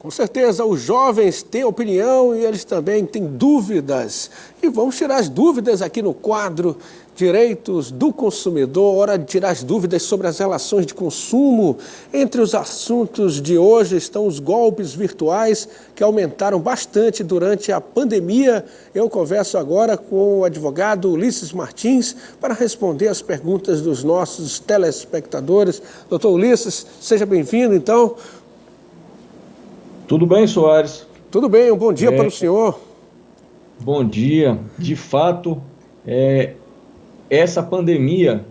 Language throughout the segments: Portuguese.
Com certeza, os jovens têm opinião e eles também têm dúvidas. E vamos tirar as dúvidas aqui no quadro Direitos do Consumidor. Hora de tirar as dúvidas sobre as relações de consumo. Entre os assuntos de hoje estão os golpes virtuais que aumentaram bastante durante a pandemia. Eu converso agora com o advogado Ulisses Martins para responder as perguntas dos nossos telespectadores. Doutor Ulisses, seja bem-vindo, então. Tudo bem, Soares? Tudo bem, um bom dia para o senhor. Bom dia. De fato, essa pandemia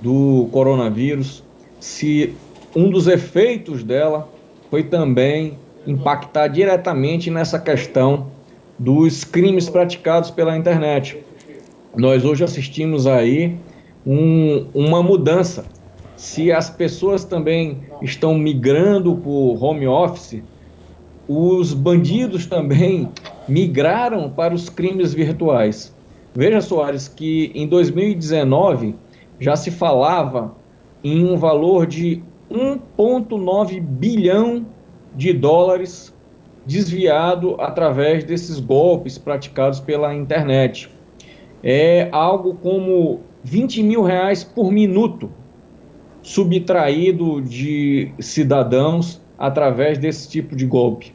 do coronavírus, se um dos efeitos dela foi também impactar diretamente nessa questão dos crimes praticados pela internet. Nós hoje assistimos aí uma mudança. Se as pessoas também estão migrando para o home office, os bandidos também migraram para os crimes virtuais. Veja, Soares, que em 2019 já se falava em um valor de 1,9 bilhão de dólares desviado através desses golpes praticados pela internet. É algo como 20 mil reais por minuto subtraído de cidadãos através desse tipo de golpe.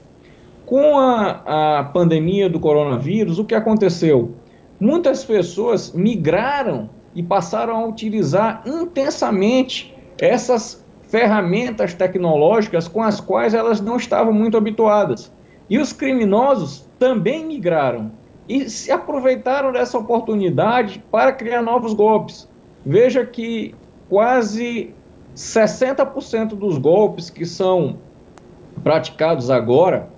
Com a pandemia do coronavírus, o que aconteceu? Muitas pessoas migraram e passaram a utilizar intensamente essas ferramentas tecnológicas com as quais elas não estavam muito habituadas. E os criminosos também migraram e se aproveitaram dessa oportunidade para criar novos golpes. Veja que quase 60% dos golpes que são praticados agora,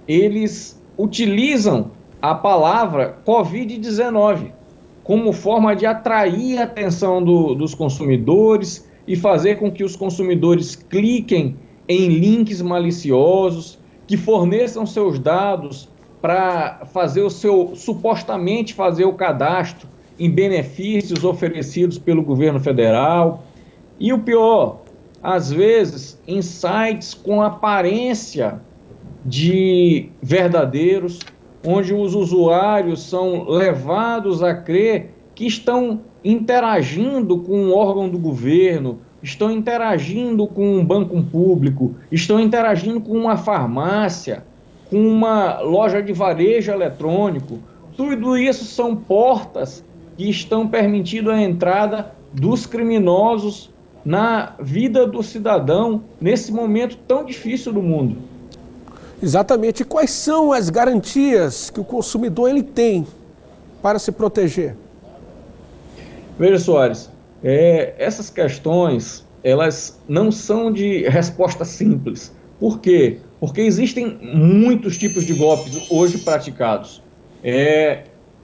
eles utilizam a palavra Covid-19 como forma de atrair a atenção dos consumidores e fazer com que os consumidores cliquem em links maliciosos, que forneçam seus dados para supostamente fazer o cadastro em benefícios oferecidos pelo governo federal. E o pior, às vezes, em sites com aparência de verdadeiros, onde os usuários são levados a crer que estão interagindo com um órgão do governo, estão interagindo com um banco público, estão interagindo com uma farmácia, com uma loja de varejo eletrônico. Tudo isso são portas que estão permitindo a entrada dos criminosos na vida do cidadão nesse momento tão difícil do mundo. Exatamente. E quais são as garantias que o consumidor ele tem para se proteger? Veja, Soares, essas questões, elas não são de resposta simples. Por quê? Porque existem muitos tipos de golpes hoje praticados.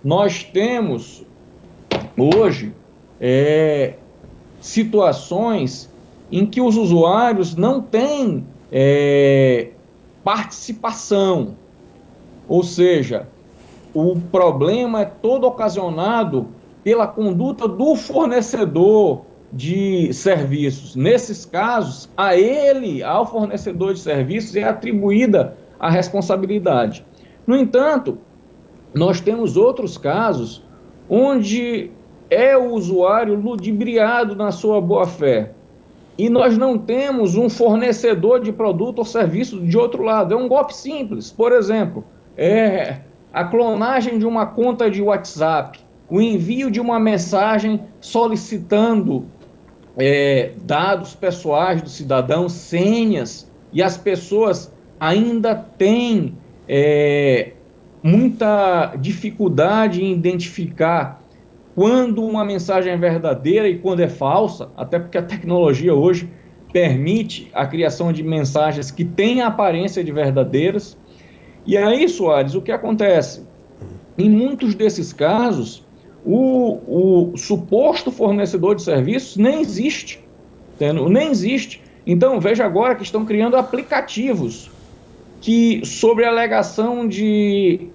Nós temos hoje situações em que os usuários não têm participação, ou seja, o problema é todo ocasionado pela conduta do fornecedor de serviços. Nesses casos, ao fornecedor de serviços, é atribuída a responsabilidade. No entanto, nós temos outros casos onde é o usuário ludibriado na sua boa-fé. E nós não temos um fornecedor de produto ou serviço de outro lado. É um golpe simples. Por exemplo, a clonagem de uma conta de WhatsApp, o envio de uma mensagem solicitando dados pessoais do cidadão, senhas, e as pessoas ainda têm muita dificuldade em identificar quando uma mensagem é verdadeira e quando é falsa, até porque a tecnologia hoje permite a criação de mensagens que têm a aparência de verdadeiras. E aí, Soares, o que acontece? Em muitos desses casos, o suposto fornecedor de serviços nem existe. Nem existe. Então, veja agora que estão criando aplicativos que, sobre a alegação de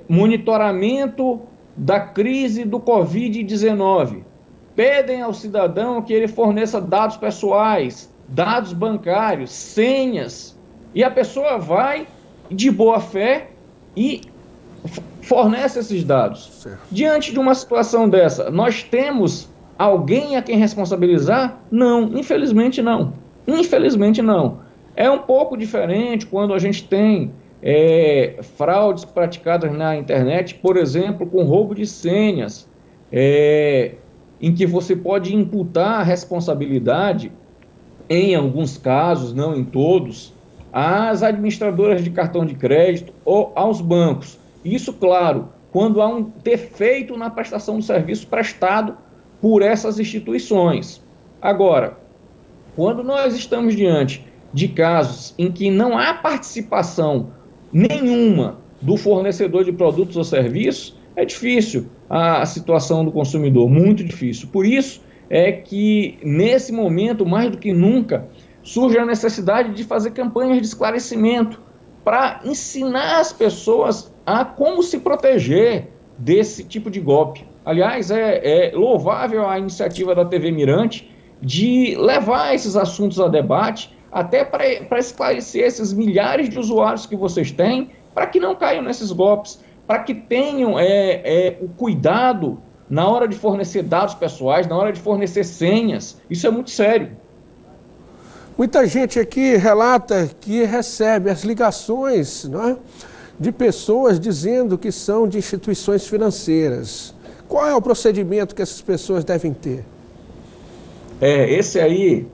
monitoramento da crise do Covid-19, pedem ao cidadão que ele forneça dados pessoais, dados bancários, senhas E a pessoa vai de boa fé e fornece esses dados. Certo. Diante de uma situação dessa, nós temos alguém a quem responsabilizar? Não, infelizmente não. Infelizmente não. É um pouco diferente quando a gente tem fraudes praticadas na internet, por exemplo, com roubo de senhas, em que você pode imputar a responsabilidade, em alguns casos, não em todos, às administradoras de cartão de crédito ou aos bancos. Isso, claro, quando há um defeito na prestação do serviço prestado por essas instituições. Agora, quando nós estamos diante de casos em que não há participação nenhuma do fornecedor de produtos ou serviços, é difícil a situação do consumidor, muito difícil. Por isso é que, nesse momento, mais do que nunca, surge a necessidade de fazer campanhas de esclarecimento para ensinar as pessoas a como se proteger desse tipo de golpe. Aliás, é louvável a iniciativa da TV Mirante de levar esses assuntos a debate, até para esclarecer esses milhares de usuários que vocês têm, para que não caiam nesses golpes, para que tenham o cuidado na hora de fornecer dados pessoais, na hora de fornecer senhas. Isso é muito sério. Muita gente aqui relata que recebe as ligações, não é, de pessoas dizendo que são de instituições financeiras. Qual é o procedimento que essas pessoas devem ter? Esse aí,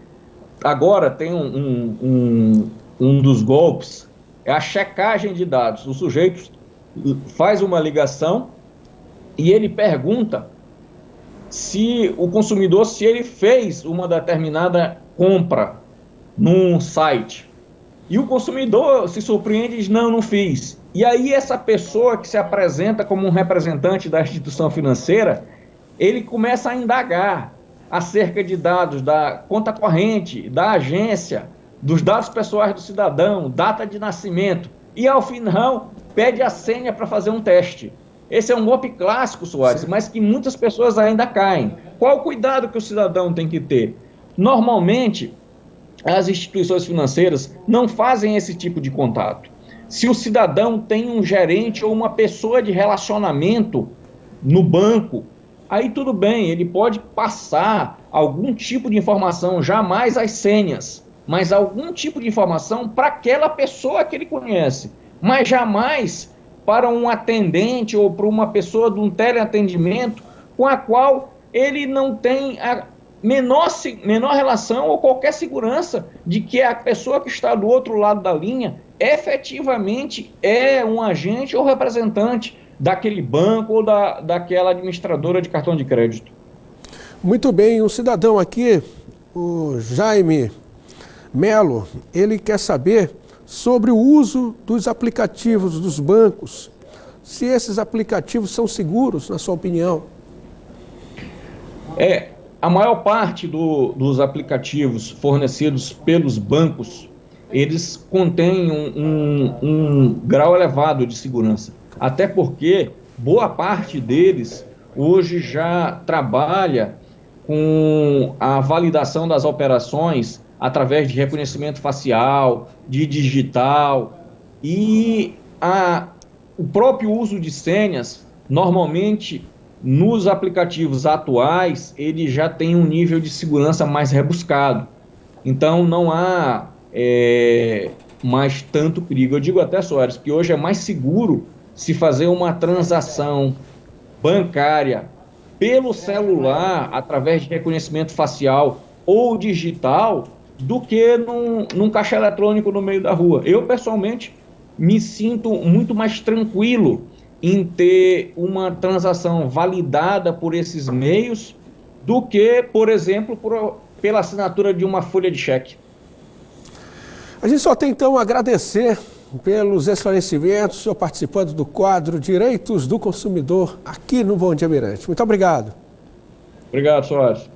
agora tem um dos golpes, é a checagem de dados. O sujeito faz uma ligação e ele pergunta se o consumidor, se ele fez uma determinada compra num site. E o consumidor se surpreende e diz, não fiz. E aí essa pessoa que se apresenta como um representante da instituição financeira, ele começa a indagar acerca de dados da conta corrente, da agência, dos dados pessoais do cidadão, data de nascimento, e ao final pede a senha para fazer um teste. Esse é um golpe clássico, Soares, mas que muitas pessoas ainda caem. Qual o cuidado que o cidadão tem que ter? Normalmente, as instituições financeiras não fazem esse tipo de contato. Se o cidadão tem um gerente ou uma pessoa de relacionamento no banco, aí tudo bem, ele pode passar algum tipo de informação, jamais as senhas, mas algum tipo de informação para aquela pessoa que ele conhece, mas jamais para um atendente ou para uma pessoa de um teleatendimento com a qual ele não tem a menor relação ou qualquer segurança de que a pessoa que está do outro lado da linha efetivamente é um agente ou representante daquele banco ou daquela administradora de cartão de crédito. Muito bem, um cidadão aqui, o Jaime Melo, ele quer saber sobre o uso dos aplicativos dos bancos, se esses aplicativos são seguros, na sua opinião. A maior parte dos aplicativos fornecidos pelos bancos, eles contêm um grau elevado de segurança. Até porque boa parte deles hoje já trabalha com a validação das operações através de reconhecimento facial, de digital, e o próprio uso de senhas, normalmente, nos aplicativos atuais, ele já tem um nível de segurança mais rebuscado. Então, não há mais tanto perigo. Eu digo até, Soares, que hoje é mais seguro se fazer uma transação bancária pelo celular, através de reconhecimento facial ou digital, do que num caixa eletrônico no meio da rua. Eu, pessoalmente, me sinto muito mais tranquilo em ter uma transação validada por esses meios do que, por exemplo, pela assinatura de uma folha de cheque. A gente só tem, então, a agradecer pelos esclarecimentos, o senhor participando do quadro Direitos do Consumidor aqui no Bom Dia Mirante. Muito obrigado. Obrigado, Soares.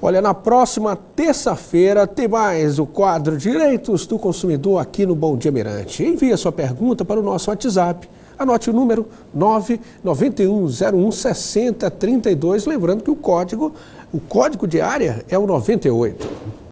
Olha, na próxima terça-feira tem mais o quadro Direitos do Consumidor aqui no Bom Dia Mirante. Envie a sua pergunta para o nosso WhatsApp. Anote o número 991016032, lembrando que o código de área é o 98.